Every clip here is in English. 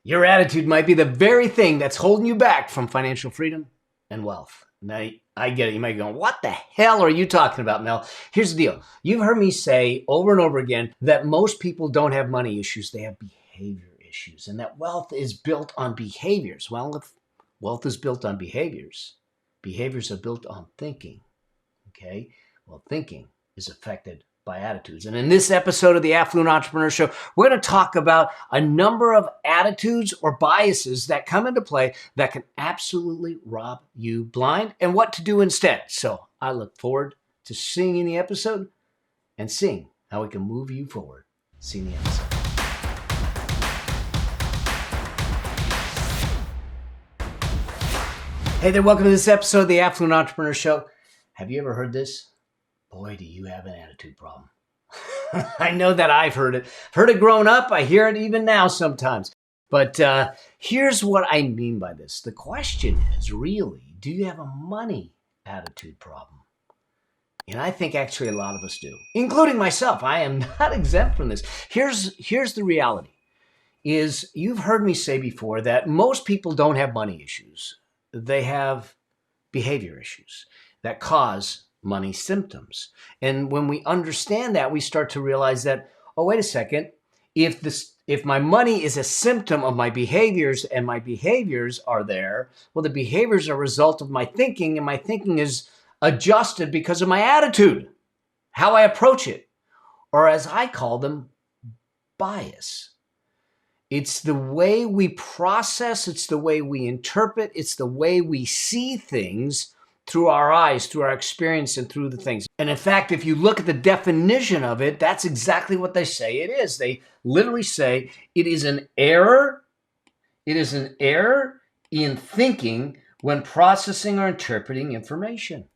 Your attitude might be the very thing that's holding you back from financial freedom and wealth. Now, I get it. You might be going, what the hell are you talking about, Mel? Here's the deal. You've heard me say over and over again that most people don't have money issues. They have behavior issues, and that wealth is built on behaviors. Well, if wealth is built on behaviors, behaviors are built on thinking. Okay? Well, thinking is affected by attitudes. And in this episode of the Affluent Entrepreneur Show, we're going to talk about a number of attitudes or biases that come into play that can absolutely rob you blind and what to do instead. So I look forward to seeing you in the episode and seeing how we can move you forward. See you in the episode. Hey there, welcome to this episode of the Affluent Entrepreneur Show. Have you ever heard this? Boy, do you have an attitude problem. I know that I've heard it. Heard it growing up. I hear it even now sometimes. But here's what I mean by this. The question is really, do you have a money attitude problem? And I think actually a lot of us do, including myself. I am not exempt from this. Here's the reality. Is you've heard me say before that most people don't have money issues. They have behavior issues that cause money symptoms. And when we understand that, we start to realize that, oh, wait a second, if my money is a symptom of my behaviors and my behaviors are there, well, the behaviors are a result of my thinking, and my thinking is adjusted because of my attitude, how I approach it, or as I call them, bias. It's the way we process, it's the way we interpret, it's the way we see things through our eyes, through our experience, and through the things. And in fact, if you look at the definition of it, that's exactly what they say it is. They literally say it is an error. It is an error in thinking when processing or interpreting information.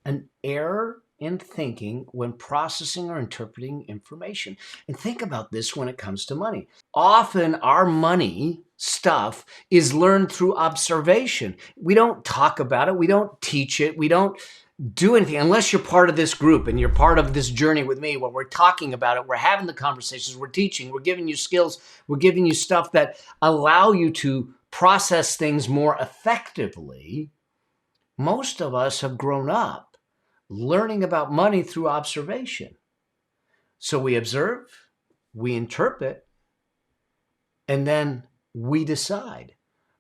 An error in thinking when processing or interpreting information. And think about this when it comes to money. Often our money stuff is learned through observation. We don't talk about it. We don't teach it. We don't do anything unless you're part of this group and you're part of this journey with me where we're talking about it. We're having the conversations. We're teaching. We're giving you skills. We're giving you stuff that allow you to process things more effectively. Most of us have grown up learning about money through observation. So we observe, we interpret, and then we decide.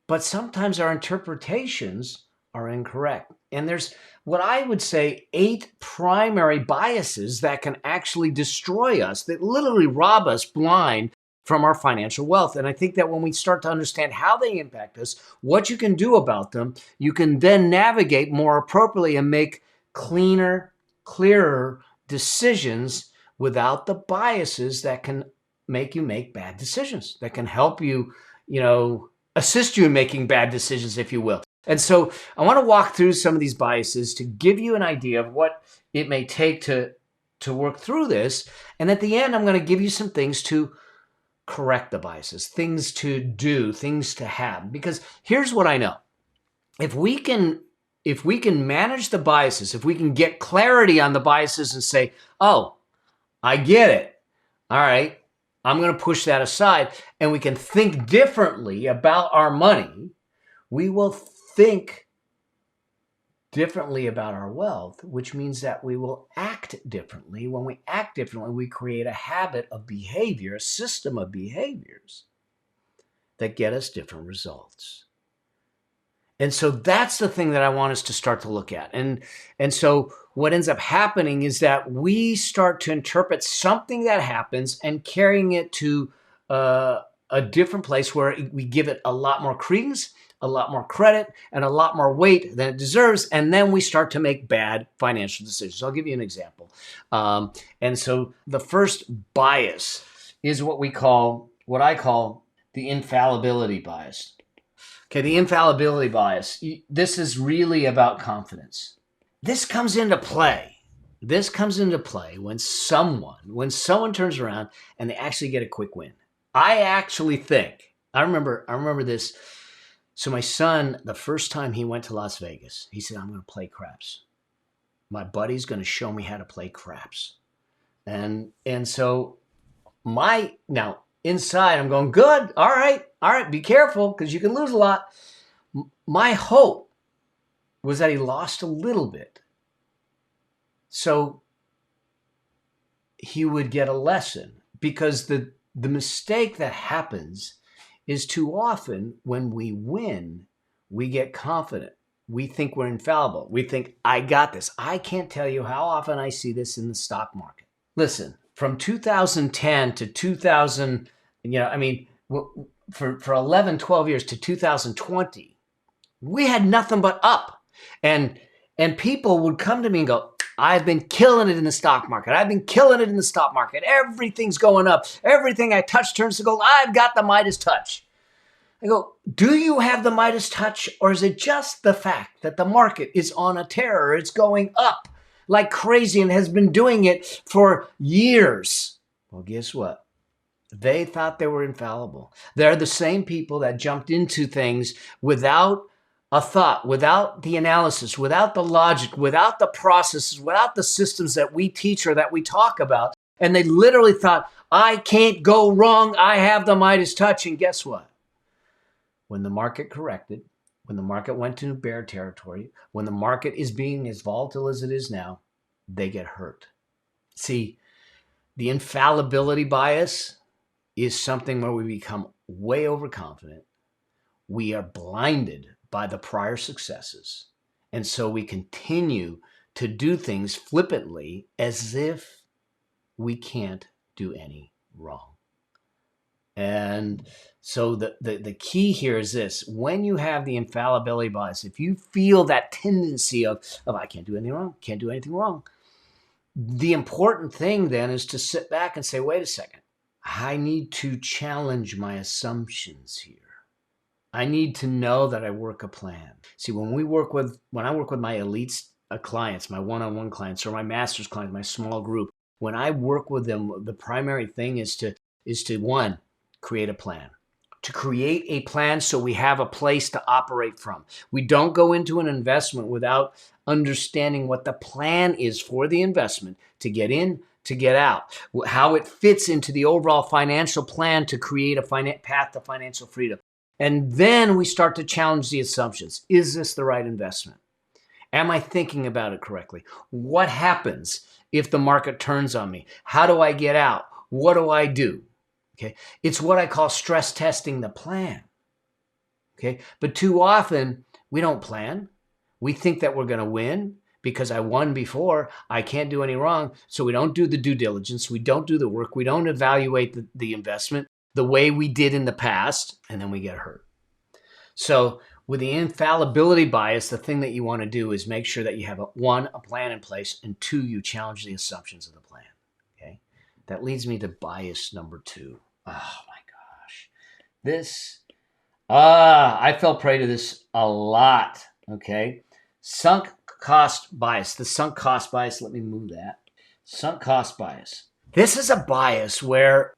But sometimes our interpretations are incorrect. And there's what I would say 8 primary biases that can actually destroy us, that literally rob us blind from our financial wealth. And I think that when we start to understand how they impact us, what you can do about them, you can then navigate more appropriately and make cleaner, clearer decisions without the biases that can make you make bad decisions, that can help you, assist you in making bad decisions, if you will. And so I want to walk through some of these biases to give you an idea of what it may take to work through this. And at the end, I'm going to give you some things to correct the biases, things to do, things to have. Because here's what I know. If we can manage the biases, if we can get clarity on the biases and say, oh, I get it. All right, I'm going to push that aside, and we can think differently about our money, we will think differently about our wealth, which means that we will act differently. When we act differently, we create a habit of behavior, a system of behaviors that get us different results. And so that's the thing that I want us to start to look at. And so what ends up happening is that we start to interpret something that happens and carrying it to a different place where we give it a lot more credence, a lot more credit, and a lot more weight than it deserves. And then we start to make bad financial decisions. I'll give you an example. And so the first bias is what I call the infallibility bias. Okay, the infallibility bias. This is really about confidence. This comes into play. When someone turns around and they actually get a quick win. I remember this. So my son, the first time he went to Las Vegas, he said, I'm going to play craps. My buddy's going to show me how to play craps. And so now inside I'm going, good. All right. All right, be careful because you can lose a lot. My hope was that he lost a little bit so he would get a lesson, because the mistake that happens is too often when we win, we get confident. We think we're infallible. We think, I got this. I can't tell you how often I see this in the stock market. Listen, from 2010 to 2000, for 11, 12 years to 2020, we had nothing but up. And people would come to me and go, I've been killing it in the stock market. I've been killing it in the stock market. Everything's going up. Everything I touch turns to gold. I've got the Midas touch. I go, do you have the Midas touch, or is it just the fact that the market is on a tear? It's going up like crazy and has been doing it for years. Well, guess what? They thought they were infallible. They're the same people that jumped into things without a thought, without the analysis, without the logic, without the processes, without the systems that we teach or that we talk about. And they literally thought, I can't go wrong. I have the Midas touch. And guess what? When the market corrected, when the market went to bear territory, when the market is being as volatile as it is now, they get hurt. See, the infallibility bias is something where we become way overconfident. We are blinded by the prior successes. And so we continue to do things flippantly as if we can't do any wrong. And so the key here is this: when you have the infallibility bias, if you feel that tendency of I can't do anything wrong, can't do anything wrong, the important thing then is to sit back and say, wait a second, I need to challenge my assumptions here. I need to know that I work a plan. See, when I work with my elites clients, my one-on-one clients, or my master's clients, my small group, when I work with them, the primary thing is to one, create a plan. To create a plan so we have a place to operate from. We don't go into an investment without understanding what the plan is for the investment, to get in, to get out, how it fits into the overall financial plan to create a path to financial freedom. And then we start to challenge the assumptions. Is this the right investment? Am I thinking about it correctly? What happens if the market turns on me? How do I get out? What do I do? Okay, it's what I call stress testing the plan. Okay, but too often we don't plan. We think that we're going to win because I won before. I can't do any wrong. So we don't do the due diligence. We don't do the work. We don't evaluate the investment the way we did in the past, and then we get hurt. So with the infallibility bias, the thing that you want to do is make sure that you have a plan in place, and two, you challenge the assumptions of the plan. Okay, that leads me to bias number 2. Oh my gosh. I fell prey to this a lot. Okay. Sunk cost bias. The sunk cost bias. Let me move that. Sunk cost bias. This is a bias where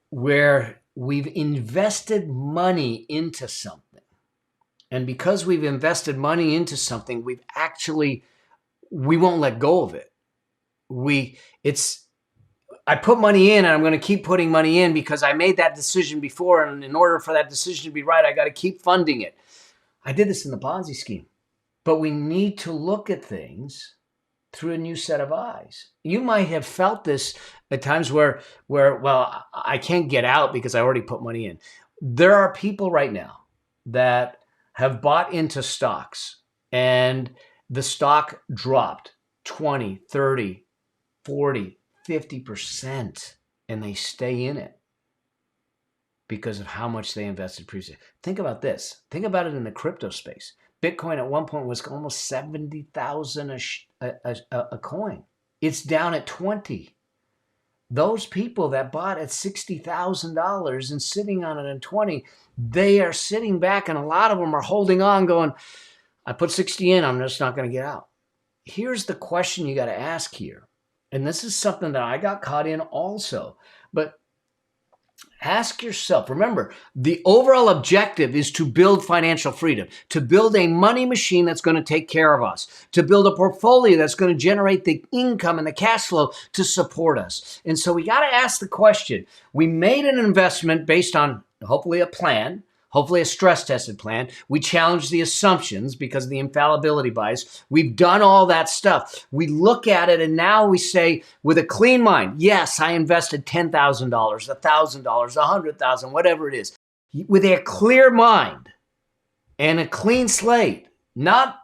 we've invested money into something. And because we've invested money into something, we won't let go of it. I put money in and I'm going to keep putting money in because I made that decision before. And in order for that decision to be right, I got to keep funding it. I did this in the Ponzi scheme. But we need to look at things through a new set of eyes. You might have felt this at times where, well, I can't get out because I already put money in. There are people right now that have bought into stocks and the stock dropped 20, 30, 40, 50%, and they stay in it because of how much they invested previously. Think about this. Think about it in the crypto space. Bitcoin at one point was almost 70,000 a coin. It's down at 20. Those people that bought at $60,000 and sitting on it at 20, they are sitting back, and a lot of them are holding on going, I put 60 in, I'm just not going to get out. Here's the question you got to ask here. And this is something that I got caught in also. But ask yourself, remember, the overall objective is to build financial freedom, to build a money machine that's going to take care of us, to build a portfolio that's going to generate the income and the cash flow to support us. And so we got to ask the question, we made an investment based on hopefully a plan. hopefully a stress-tested plan. We challenge the assumptions because of the infallibility bias. We've done all that stuff. We look at it and now we say with a clean mind, yes, I invested $10,000, $1,000, $100,000, whatever it is. With a clear mind and a clean slate, not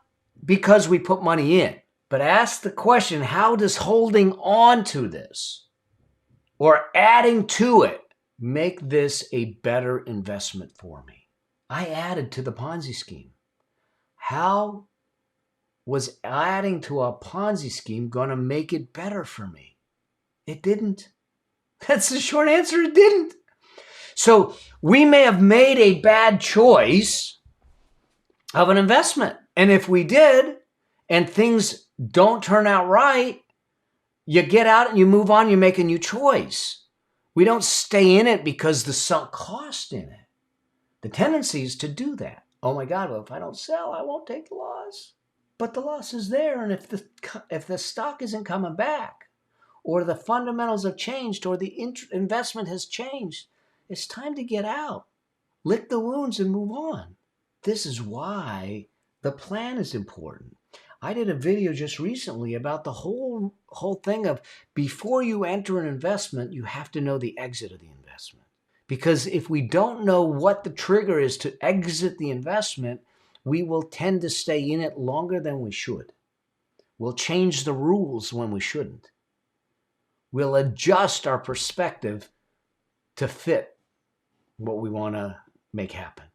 because we put money in, but ask the question, how does holding on to this or adding to it make this a better investment for me? I added to the Ponzi scheme. How was adding to a Ponzi scheme going to make it better for me? It didn't. That's the short answer. It didn't. So we may have made a bad choice of an investment. And if we did, and things don't turn out right, you get out and you move on, you make a new choice. We don't stay in it because the sunk cost in it. The tendency is to do that. Oh my God, well, if I don't sell, I won't take the loss. But the loss is there. And if the stock isn't coming back, or the fundamentals have changed, or the investment has changed, it's time to get out. Lick the wounds and move on. This is why the plan is important. I did a video just recently about the whole thing of before you enter an investment, you have to know the exit of the investment. Because if we don't know what the trigger is to exit the investment, we will tend to stay in it longer than we should. We'll change the rules when we shouldn't. We'll adjust our perspective to fit what we want to make happen,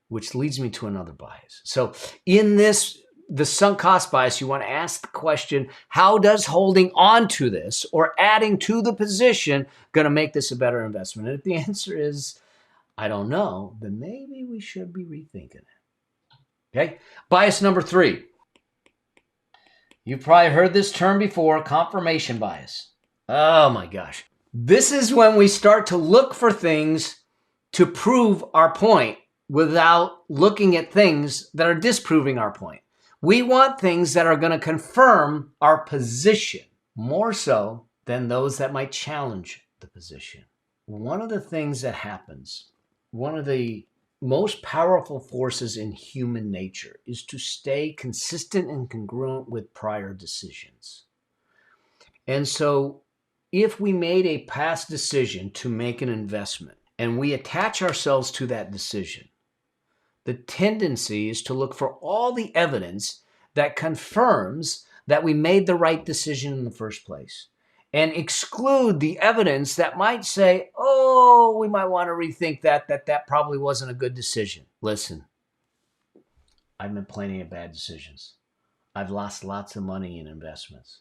which leads me to another bias. So in the sunk cost bias, you want to ask the question, how does holding on to this or adding to the position going to make this a better investment? And if the answer is, I don't know, then maybe we should be rethinking it. Okay. Bias number 3. You've probably heard this term before, confirmation bias. Oh my gosh. This is when we start to look for things to prove our point without looking at things that are disproving our point. We want things that are going to confirm our position more so than those that might challenge the position. One of the things that happens, one of the most powerful forces in human nature is to stay consistent and congruent with prior decisions. And so if we made a past decision to make an investment and we attach ourselves to that decision, the tendency is to look for all the evidence that confirms that we made the right decision in the first place and exclude the evidence that might say, oh, we might want to rethink that probably wasn't a good decision. Listen, I've made plenty of bad decisions. I've lost lots of money in investments.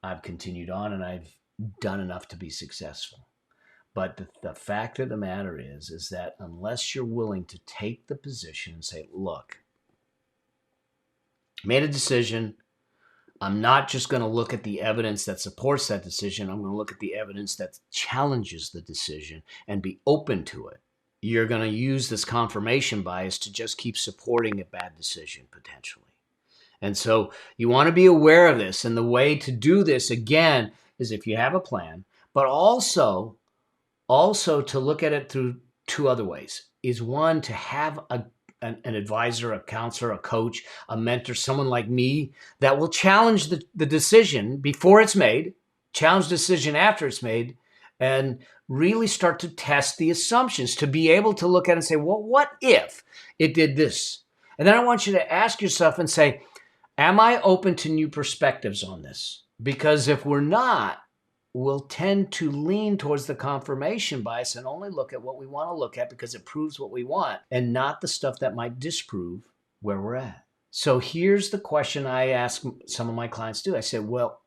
I've continued on and I've done enough to be successful. But the fact of the matter is that unless you're willing to take the position and say, look, made a decision, I'm not just going to look at the evidence that supports that decision. I'm going to look at the evidence that challenges the decision and be open to it. You're going to use this confirmation bias to just keep supporting a bad decision potentially. And so you want to be aware of this. And the way to do this, again, is if you have a plan, but also to look at it through 2 other ways. Is one, to have an advisor, a counselor, a coach, a mentor, someone like me that will challenge the decision before it's made, challenge the decision after it's made, and really start to test the assumptions to be able to look at it and say, well, what if it did this? And then I want you to ask yourself and say, am I open to new perspectives on this? Because if we're not, we'll tend to lean towards the confirmation bias and only look at what we want to look at because it proves what we want and not the stuff that might disprove where we're at. So here's the question I ask some of my clients to do. I said, well,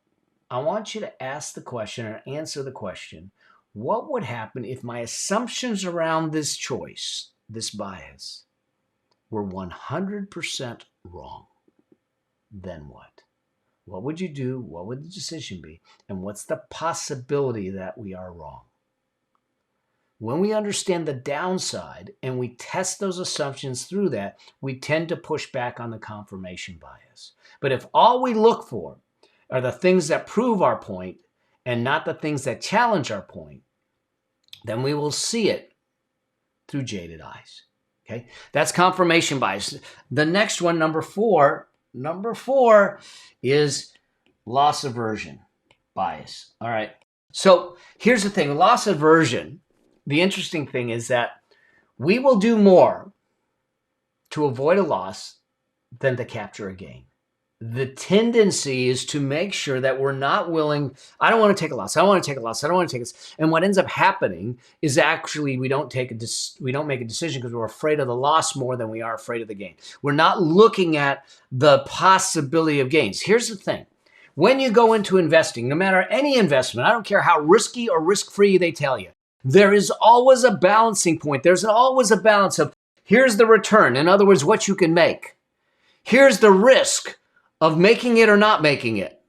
I want you to ask the question or answer the question, what would happen if my assumptions around this choice, this bias, were 100% wrong? Then what? What would you do? What would the decision be? And what's the possibility that we are wrong? When we understand the downside and we test those assumptions through that, we tend to push back on the confirmation bias. But if all we look for are the things that prove our point and not the things that challenge our point, then we will see it through jaded eyes. Okay, that's confirmation bias. The next one, number four is loss aversion bias. All right. So here's the thing, loss aversion. The interesting thing is that we will do more to avoid a loss than to capture a gain. The tendency is to make sure that we're not willing. I don't want to take a loss. I don't want to take a loss. I don't want to take this. And what ends up happening is actually we don't make a decision because we're afraid of the loss more than we are afraid of the gain. We're not looking at the possibility of gains. Here's the thing. When you go into investing, no matter any investment, I don't care how risky or risk-free they tell you, there is always a balancing point. There's always a balance of here's the return. In other words, what you can make. Here's the risk of making it or not making it.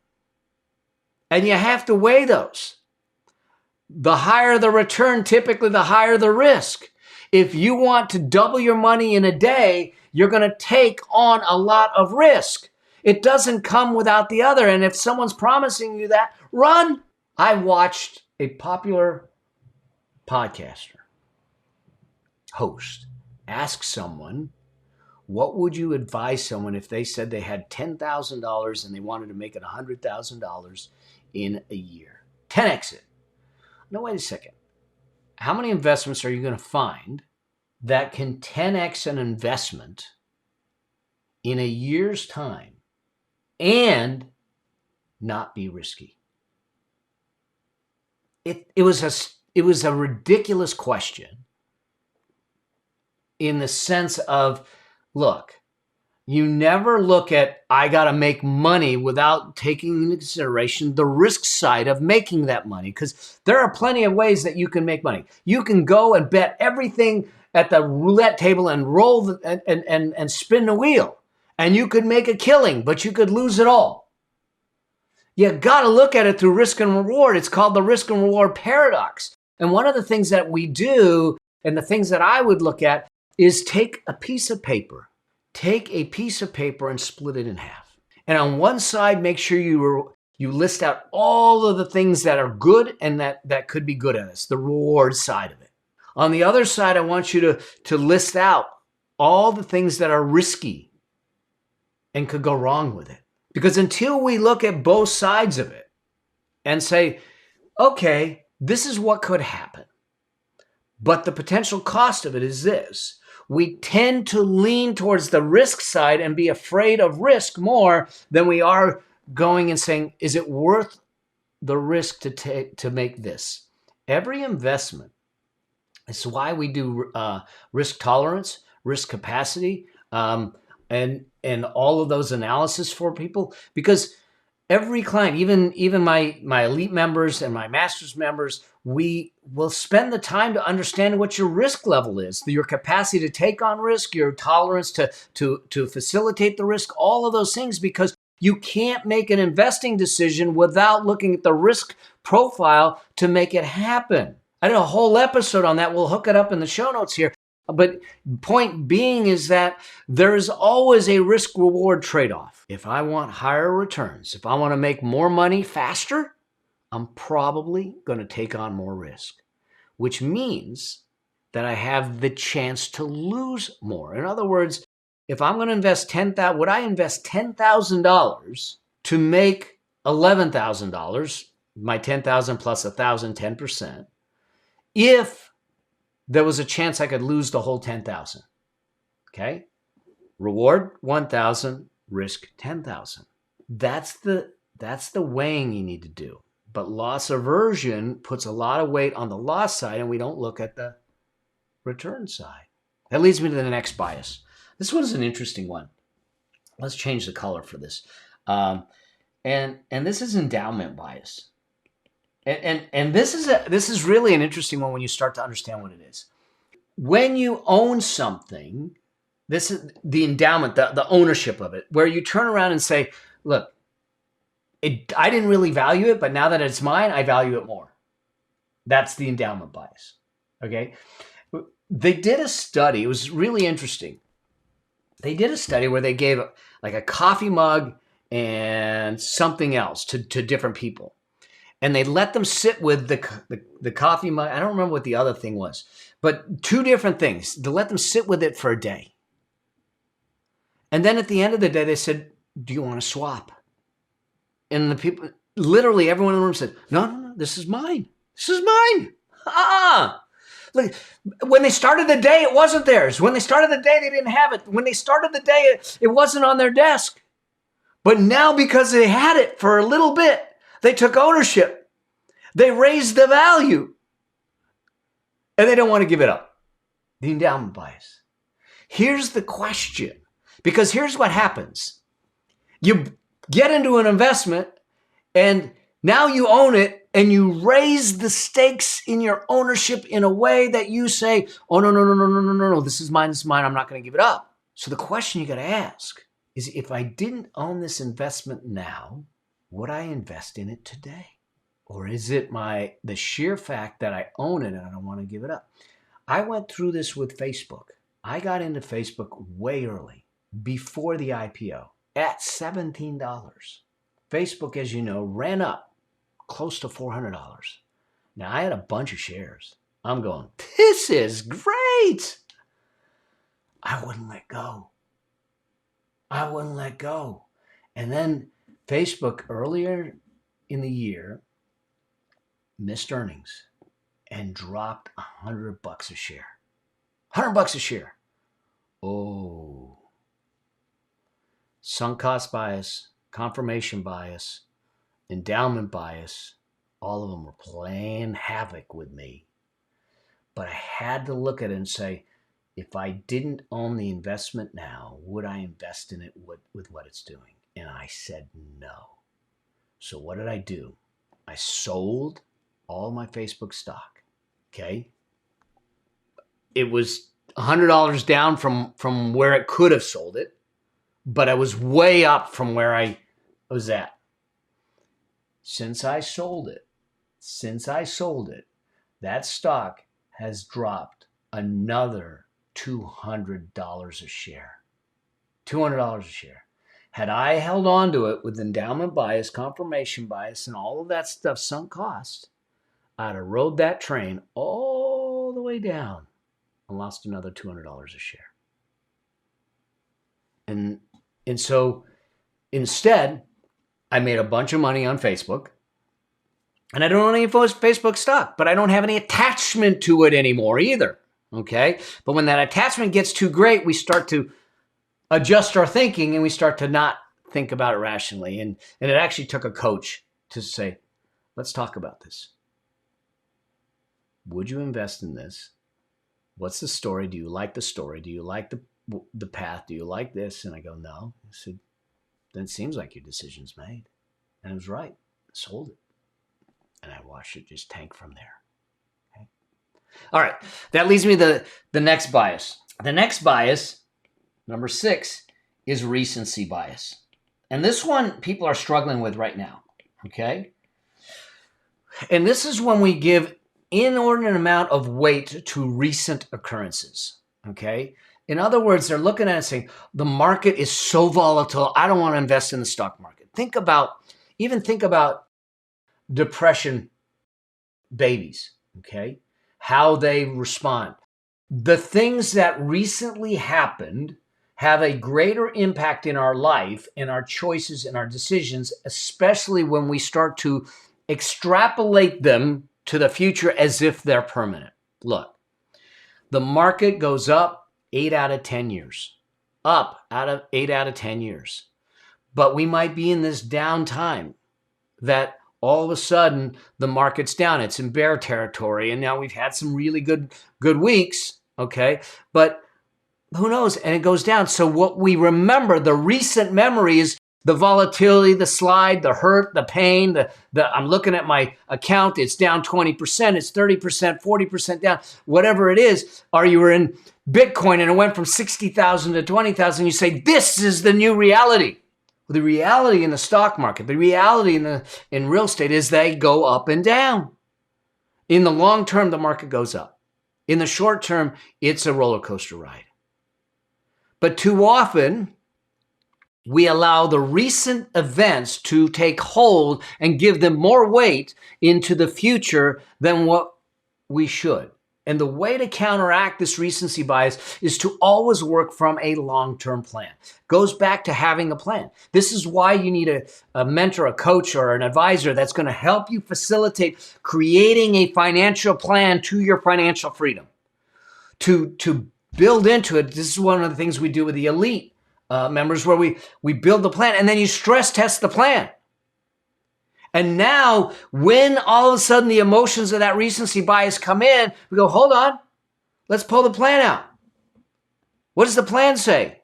And you have to weigh those. The higher the return, typically the higher the risk. If you want to double your money in a day, you're going to take on a lot of risk. It doesn't come without the other. And if someone's promising you that, run. I watched a popular podcaster host ask someone, what would you advise someone if they said they had $10,000 and they wanted to make it $100,000 in a year? 10x it. No, wait a second. How many investments are you going to find that can 10x an investment in a year's time and not be risky? It was a ridiculous question in the sense of, look, you never look at, I got to make money without taking into consideration the risk side of making that money, because there are plenty of ways that you can make money. You can go and bet everything at the roulette table and roll and spin the wheel, and you could make a killing, but you could lose it all. You got to look at it through risk and reward. It's called the risk and reward paradox. And one of the things that we do, and the things that I would look at, is take a piece of paper and split it in half. And on one side, make sure you list out all of the things that are good and that could be good at us, the reward side of it. On the other side, I want you to list out all the things that are risky and could go wrong with it. Because until we look at both sides of it and say, okay, this is what could happen, but the potential cost of it is this, we tend to lean towards the risk side and be afraid of risk more than we are going and saying, is it worth the risk to make this? Every investment, it's why we do risk tolerance, risk capacity, and all of those analysis for people, because every client, even my elite members and my master's members, we will spend the time to understand what your risk level is, your capacity to take on risk, your tolerance to facilitate the risk, all of those things, because you can't make an investing decision without looking at the risk profile to make it happen. I did a whole episode on that. We'll hook it up in the show notes here. But point being is that there's always a risk reward trade-off. If I want higher returns, if I want to make more money faster, I'm probably going to take on more risk, which means that I have the chance to lose more. In other words, if I'm going to invest $10,000, would I invest $10,000 to make $11,000, my $10,000 plus $1,000, 10%, if there was a chance I could lose the whole 10,000? Okay? Reward 1,000, risk 10,000. That's the weighing you need to do. But loss aversion puts a lot of weight on the loss side, and we don't look at the return side. That leads me to the next bias. This one is an interesting one. Let's change the color for this. And this is endowment bias. And this is really an interesting one when you start to understand what it is. When you own something, this is the endowment, the ownership of it, where you turn around and say, look, I didn't really value it, but now that it's mine, I value it more. That's the endowment bias. Okay? They did a study. It was really interesting. They did a study where they gave like a coffee mug and something else to different people. And they let them sit with the coffee mug. I don't remember what the other thing was. But two different things, to let them sit with it for a day. And then at the end of the day, they said, do you want to swap? And the people, literally everyone in the room said, no, this is mine. This is mine. Look, when they started the day, it wasn't theirs. When they started the day, they didn't have it. When they started the day, it wasn't on their desk. But now, because they had it for a little bit, they took ownership. They raised the value. And they don't want to give it up. The endowment bias. Here's the question. Because here's what happens. You get into an investment and now you own it and you raise the stakes in your ownership in a way that you say, oh, no, this is mine, I'm not going to give it up. So the question you got to ask is, if I didn't own this investment now, would I invest in it today? Or is it the sheer fact that I own it and I don't want to give it up? I went through this with Facebook. I got into Facebook way early, before the IPO, at $17. Facebook, as you know, ran up close to $400. Now, I had a bunch of shares. I'm going, this is great. I wouldn't let go. And then Facebook, earlier in the year, missed earnings and dropped $100 a share. $100 a share. Oh. Sunk cost bias, confirmation bias, endowment bias, all of them were playing havoc with me. But I had to look at it and say, if I didn't own the investment now, would I invest in it with what it's doing? And I said no. So what did I do? I sold all my Facebook stock. Okay. It was $100 down from where it could have sold it, but I was way up from where I was at. Since I sold it, that stock has dropped another $200 a share. $200 a share. Had I held on to it with endowment bias, confirmation bias, and all of that stuff, sunk cost, I'd have rode that train all the way down and lost another $200 a share. And so instead, I made a bunch of money on Facebook. And I don't own any Facebook stock, but I don't have any attachment to it anymore either. Okay? But when that attachment gets too great, we start to adjust our thinking and we start to not think about it rationally. And it actually took a coach to say, let's talk about this. Would you invest in this? What's the story? Do you like the story? Do you like the path? Do you like this? And I go, no. I said, then it seems like your decision's made. And it was right. I sold it. And I watched it just tank from there. Okay. All right. That leads me to the next bias. The next bias, number 6, is recency bias. And this one people are struggling with right now. Okay. And this is when we give inordinate amount of weight to recent occurrences. Okay. In other words, they're looking at it and saying, the market is so volatile, I don't want to invest in the stock market. Think about depression babies, okay? How they respond. The things that recently happened have a greater impact in our life and our choices and our decisions, especially when we start to extrapolate them to the future as if they're permanent. Look, the market goes up 8 out of 10 years. Up out of 8 out of 10 years. But we might be in this downtime that all of a sudden the market's down. It's in bear territory. And now we've had some really good weeks. Okay. But who knows? And it goes down. So what we remember, the recent memory, is the volatility, the slide, the hurt, the pain, the I'm looking at my account. It's down 20%. It's 30%, 40% down, whatever it is. Or you were in Bitcoin and it went from 60,000 to 20,000. You say, this is the new reality. The reality in the stock market, the reality in real estate is they go up and down. In the long term, the market goes up. In the short term, it's a roller coaster ride. But too often, we allow the recent events to take hold and give them more weight into the future than what we should. And the way to counteract this recency bias is to always work from a long-term plan. Goes back to having a plan. This is why you need a mentor, a coach, or an advisor that's going to help you facilitate creating a financial plan to your financial freedom. To build into it, this is one of the things we do with the elite members, where we build the plan and then you stress test the plan. And now when all of a sudden the emotions of that recency bias come in, we go, hold on, let's pull the plan out. What does the plan say?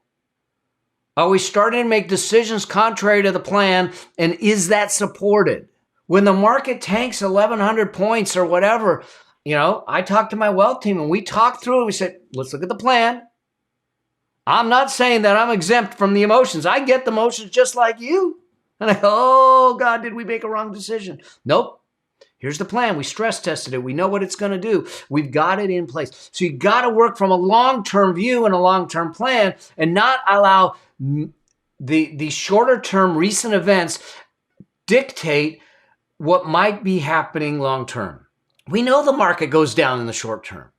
Are we starting to make decisions contrary to the plan? And is that supported? When the market tanks 1,100 points or whatever, I talked to my wealth team and we talked through it. We said, let's look at the plan. I'm not saying that I'm exempt from the emotions. I get the emotions just like you. And I go, oh God, did we make a wrong decision? Nope. Here's the plan. We stress tested it. We know what it's going to do. We've got it in place. So you got to work from a long-term view and a long-term plan and not allow the shorter-term recent events dictate what might be happening long-term. We know the market goes down in the short term,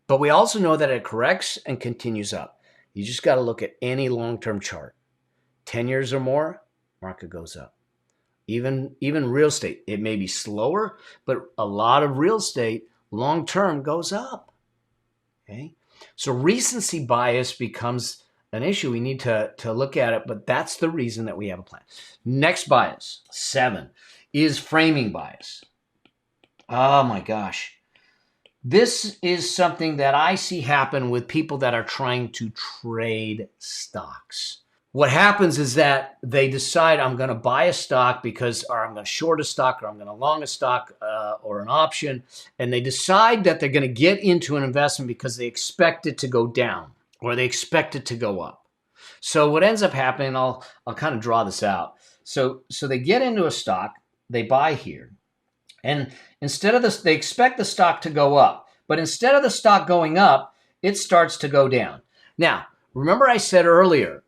but we also know that it corrects and continues up. You just got to look at any long-term chart. 10 years or more, market goes up. Even real estate, it may be slower, but a lot of real estate long-term goes up. Okay. So recency bias becomes an issue. We need to look at it, but that's the reason that we have a plan. Next bias, 7, is framing bias. Oh my gosh. This is something that I see happen with people that are trying to trade stocks. What happens is that they decide, I'm going to buy a stock or I'm going to short a stock, or I'm going to long a stock or an option. And they decide that they're going to get into an investment because they expect it to go down or they expect it to go up. So what ends up happening, I'll kind of draw this out. So they get into a stock, they buy here. And instead of this, they expect the stock to go up. But instead of the stock going up, it starts to go down. Now, remember I said earlier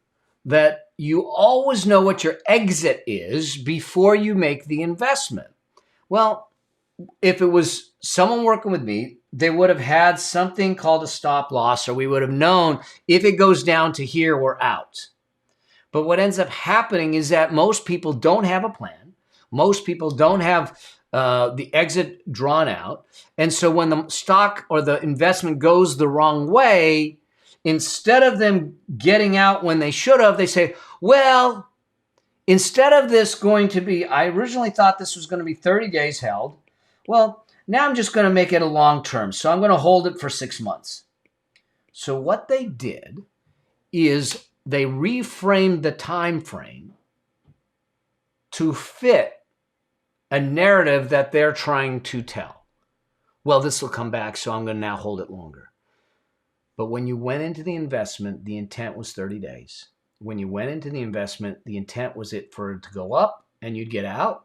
that you always know what your exit is before you make the investment. Well, if it was someone working with me, they would have had something called a stop loss, or we would have known if it goes down to here, we're out. But what ends up happening is that most people don't have a plan. Most people don't have the exit drawn out. And so when the stock or the investment goes the wrong way, instead of them getting out when they should have, they say, well, instead of this going to be, I originally thought this was going to be 30 days held. Well, now I'm just going to make it a long term. So I'm going to hold it for 6 months. So what they did is they reframed the time frame to fit a narrative that they're trying to tell. Well, this will come back, so I'm going to now hold it longer. But when you went into the investment, the intent was 30 days. When you went into the investment, the intent was for it to go up and you'd get out.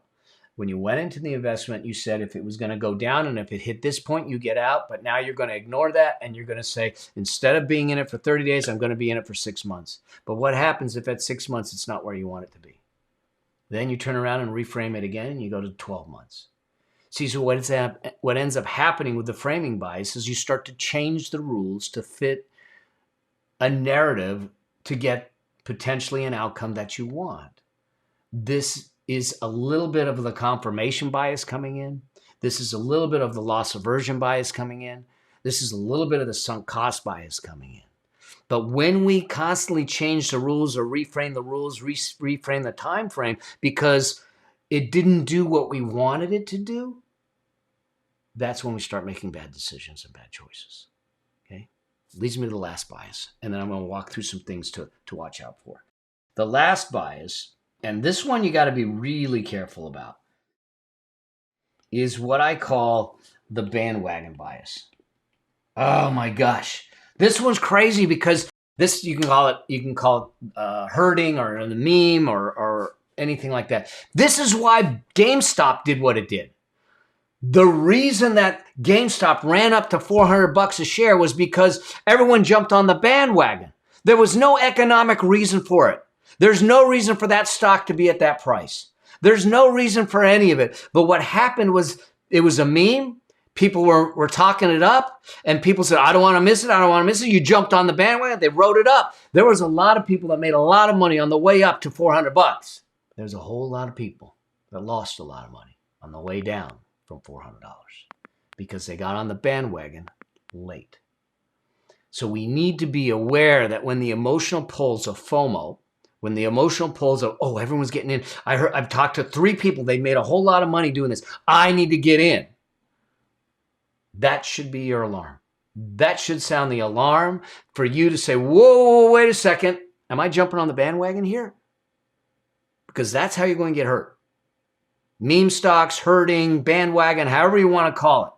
When you went into the investment, you said if it was going to go down and if it hit this point, you get out. But now you're going to ignore that and you're going to say, instead of being in it for 30 days, I'm going to be in it for 6 months. But what happens if at 6 months, it's not where you want it to be? Then you turn around and reframe it again and you go to 12 months. See, so what ends up happening with the framing bias is you start to change the rules to fit a narrative to get potentially an outcome that you want. This is a little bit of the confirmation bias coming in. This is a little bit of the loss aversion bias coming in. This is a little bit of the sunk cost bias coming in. But when we constantly change the rules or reframe the rules, reframe the time frame because it didn't do what we wanted it to do, that's when we start making bad decisions and bad choices. Okay? Leads me to the last bias. And then I'm going to walk through some things to watch out for. The last bias, and this one you got to be really careful about, is what I call the bandwagon bias. Oh my gosh. This one's crazy because this you can call it herding or a meme or anything like that. This is why GameStop did what it did. The reason that GameStop ran up to $400 a share was because everyone jumped on the bandwagon. There was no economic reason for it. There's no reason for that stock to be at that price. There's no reason for any of it. But what happened was it was a meme. People were talking it up, and people said, I don't want to miss it. I don't want to miss it. You jumped on the bandwagon. They wrote it up. There was a lot of people that made a lot of money on the way up to $400. There's a whole lot of people that lost a lot of money on the way down from $400 because they got on the bandwagon late. So we need to be aware that when the emotional pulls of FOMO, when the emotional pulls of, oh, everyone's getting in. I've talked to 3 people. They made a whole lot of money doing this. I need to get in. That should be your alarm. That should sound the alarm for you to say, whoa, wait a second. Am I jumping on the bandwagon here? Because that's how you're going to get hurt. Meme stocks, hurting, bandwagon, however you want to call it.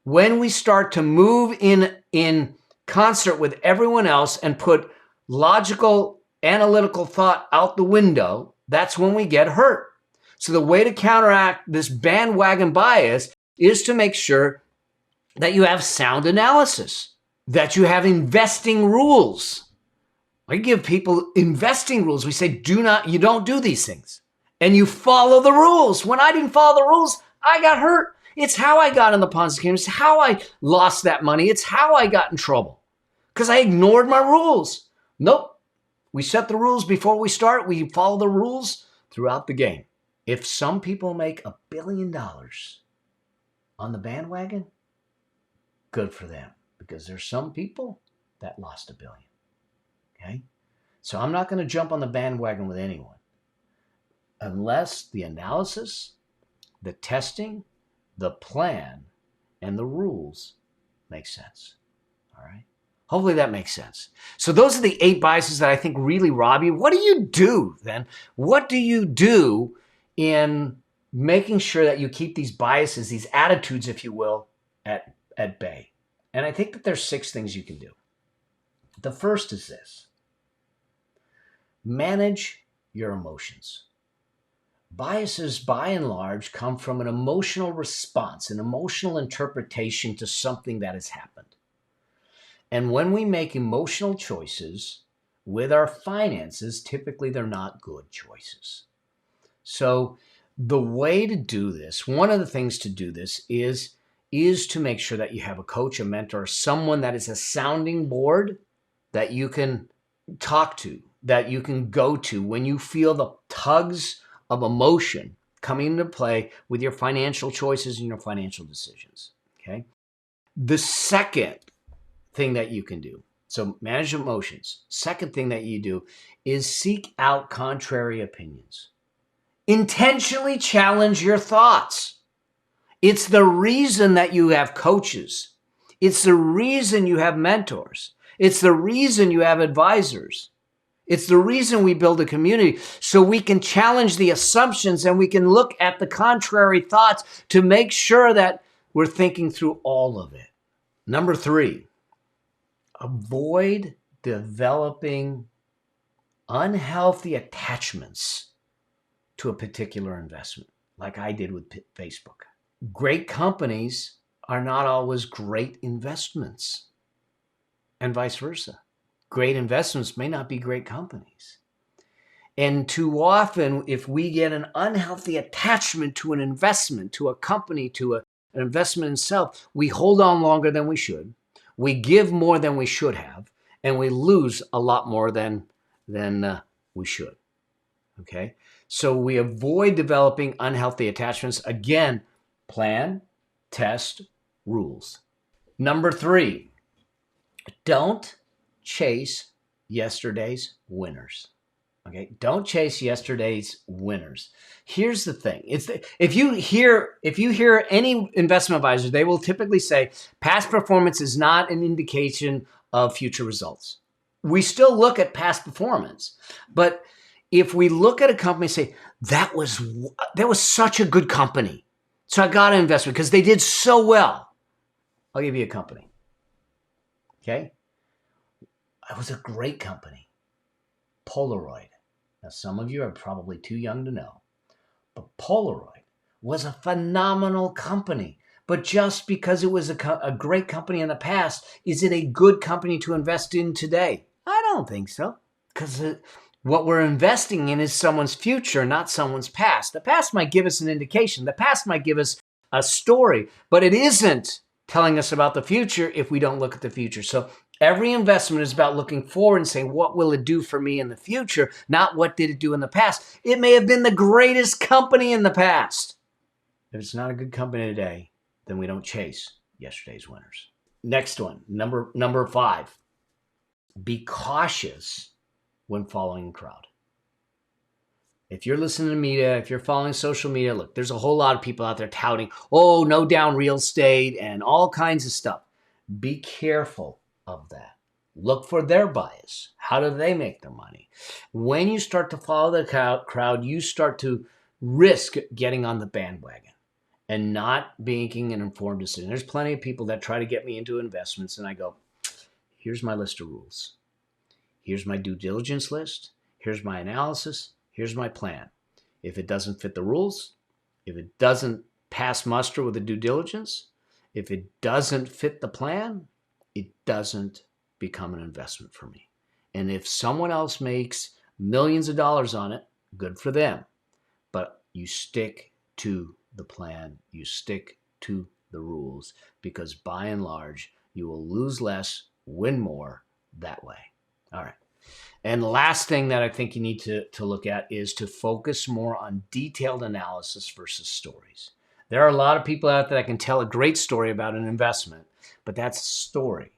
When we start to move in concert with everyone else and put logical, analytical thought out the window, that's when we get hurt. So the way to counteract this bandwagon bias is to make sure that you have sound analysis, that you have investing rules. I give people investing rules. We say, you don't do these things. And you follow the rules. When I didn't follow the rules, I got hurt. It's how I got in the Ponzi scheme. It's how I lost that money. It's how I got in trouble because I ignored my rules. Nope. We set the rules before we start. We follow the rules throughout the game. If some people make $1 billion on the bandwagon, good for them, because there's some people that lost $1 billion. Okay? So I'm not going to jump on the bandwagon with anyone unless the analysis, the testing, the plan, and the rules make sense. All right? Hopefully that makes sense. So those are the 8 biases that I think really rob you. What do you do then? What do you do in making sure that you keep these biases, these attitudes, if you will, at bay? And I think that there's 6 things you can do. The first is this. Manage your emotions. Biases, by and large, come from an emotional response, an emotional interpretation to something that has happened. And when we make emotional choices with our finances, typically they're not good choices. So the way to do this, one of the things to do this is to make sure that you have a coach, a mentor, someone that is a sounding board that you can talk to, that you can go to when you feel the tugs of emotion coming into play with your financial choices and your financial decisions. Okay. The second thing that you can do, so manage emotions. Second thing that you do is seek out contrary opinions. Intentionally challenge your thoughts. It's the reason that you have coaches. It's the reason you have mentors. It's the reason you have advisors. It's the reason we build a community, so we can challenge the assumptions and we can look at the contrary thoughts to make sure that we're thinking through all of it. Number 3, avoid developing unhealthy attachments to a particular investment, like I did with Facebook. Great companies are not always great investments, and vice versa. Great investments may not be great companies. And too often, if we get an unhealthy attachment to an investment, to a company, to an investment itself, we hold on longer than we should. We give more than we should have, and we lose a lot more than we should. Okay? So we avoid developing unhealthy attachments. Again, plan, test, rules. Number 3, don't chase yesterday's winners. Okay, don't chase yesterday's winners. Here's the thing: if you hear any investment advisor, they will typically say past performance is not an indication of future results. We still look at past performance, but if we look at a company and say that was such a good company, so I got to invest because they did so well. I'll give you a company. Okay. It was a great company, Polaroid. Now, some of you are probably too young to know, but Polaroid was a phenomenal company. But just because it was a great company in the past, is it a good company to invest in today? I don't think so, because what we're investing in is someone's future, not someone's past. The past might give us an indication. The past might give us a story, but it isn't telling us about the future if we don't look at the future. So every investment is about looking forward and saying, what will it do for me in the future? Not what did it do in the past. It may have been the greatest company in the past. If it's not a good company today, then we don't chase yesterday's winners. Next one, number 5. Be cautious when following the crowd. If you're listening to media, if you're following social media, look, there's a whole lot of people out there touting, oh, no down real estate and all kinds of stuff. Be careful of that. Look for their bias. How do they make their money? When you start to follow the crowd, you start to risk getting on the bandwagon and not making an informed decision. There's plenty of people that try to get me into investments, and I go, here's my list of rules. Here's my due diligence list. Here's my analysis. Here's my plan. If it doesn't fit the rules, if it doesn't pass muster with the due diligence, if it doesn't fit the plan, it doesn't become an investment for me. And if someone else makes millions of dollars on it, good for them. But you stick to the plan, you stick to the rules, because by and large, you will lose less, win more that way. All right. And the last thing that I think you need to look at is to focus more on detailed analysis versus stories. There are a lot of people out there that can tell a great story about an investment, but that's a story.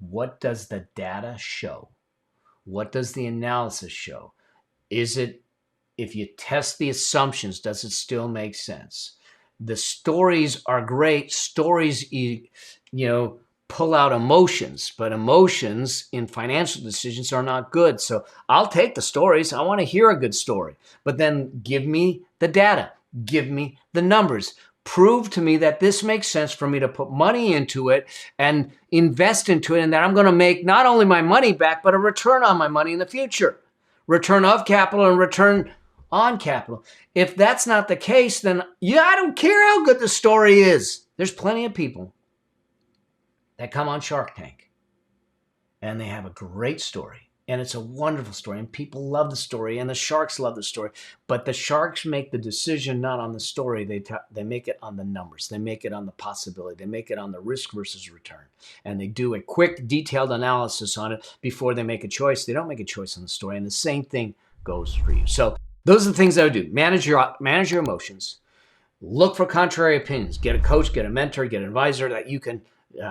What does the data show? What does the analysis show? Is it, if you test the assumptions, does it still make sense? The stories are great. Stories, pull out emotions, but emotions in financial decisions are not good. So I'll take the stories. I want to hear a good story, but then give me the data, give me the numbers, prove to me that this makes sense for me to put money into it and invest into it, and that I'm going to make not only my money back, but a return on my money in the future, return of capital and return on capital. If that's not the case, then I don't care how good the story is. There's plenty of people that come on Shark Tank and they have a great story, and it's a wonderful story, and people love the story, and the sharks love the story, but the sharks make the decision not on the story. They make it on the numbers. They make it on the possibility. They make it on the risk versus return, and they do a quick, detailed analysis on it before they make a choice. They don't make a choice on the story, and the same thing goes for you. So those are the things I would do. Manage your emotions. Look for contrary opinions. Get a coach, get a mentor, get an advisor that you can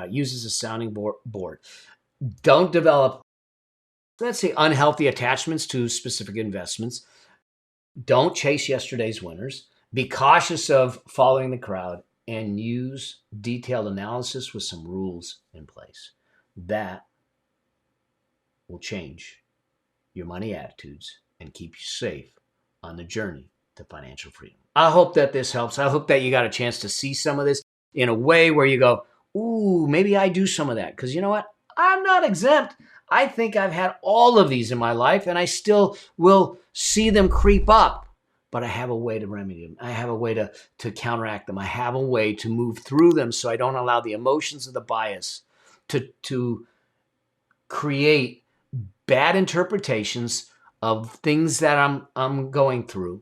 use as a sounding board. Don't develop, let's say, unhealthy attachments to specific investments. Don't chase yesterday's winners. Be cautious of following the crowd, and use detailed analysis with some rules in place. That will change your money attitudes and keep you safe on the journey to financial freedom. I hope that this helps. I hope that you got a chance to see some of this in a way where you go, ooh, maybe I do some of that. Because you know what? I'm not exempt. I think I've had all of these in my life, and I still will see them creep up. But I have a way to remedy them. I have a way to counteract them. I have a way to move through them so I don't allow the emotions of the bias to create bad interpretations of things that I'm going through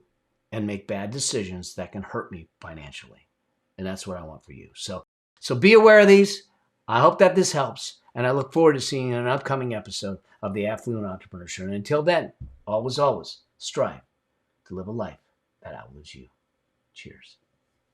and make bad decisions that can hurt me financially. And that's what I want for you. So be aware of these. I hope that this helps. And I look forward to seeing you in an upcoming episode of the Affluent Entrepreneur Show. And until then, always strive to live a life that outlives you. Cheers.